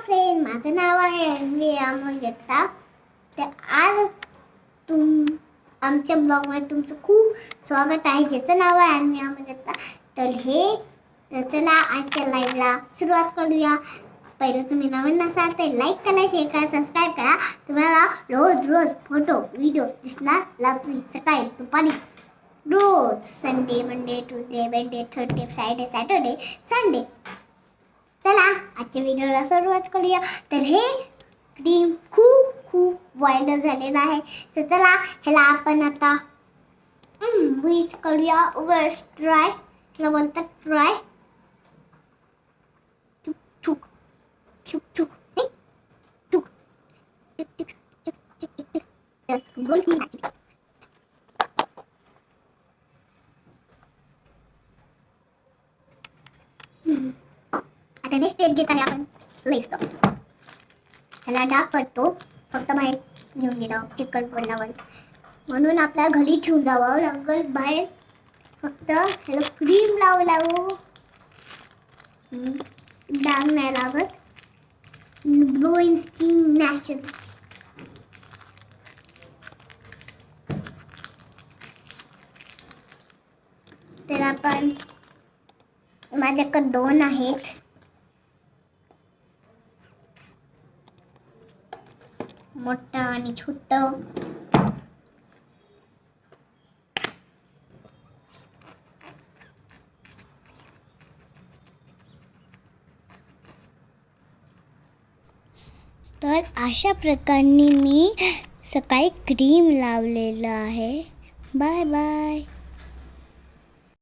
Friend, माझं नाव आहे अन्वी अमोल जगताप. तर आज आमच्या ब्लॉगमध्ये तुमचं खूप स्वागत आहे, ज्याचं नाव आहे अन्वी अमोल जगताप. तर चला आजच्या लाईव्हला सुरुवात करूया. पहिलं तुम्ही नवीन असाल तर लाईक करा, शेअर करा, सबस्क्राईब करा. तुम्हाला रोज फोटो व्हिडिओ दिसणार रात्री, सकाळी, दुपारी, रोज. Sunday, Monday, Tuesday, Wednesday, Thursday, Friday, Saturday, Sunday. चला आजच्या व्हिडिओला सुरुवात करूया. तर हे क्रीम खूप व्हायरल झालेलं आहे. तर चला ह्याला आपण आता बीट करूया. वर्स ट्राय ह्याला बोलतात ट्राय. चुक चुक चुक चुक चुक चुक चुक चुक बोलती ना. आता नेक्स्ट स्टेप घेत आहे आपण लेस्ट. ह्याला डाग पडतो फक्त बाहेर घेऊन गेला चिकन पडल्यावर, म्हणून आपल्या घरी ठेवून जावं लागेल बाहेर. फक्त ह्याला क्रीम लावू डाग नाही लागत. Glowing skin natural. तर आपण माझ्याकडे 2 आहेत. मोठा आणि छोटा. तर अशा प्रकारे मी सकाळी क्रीम लावलेलं आहे. Bye bye.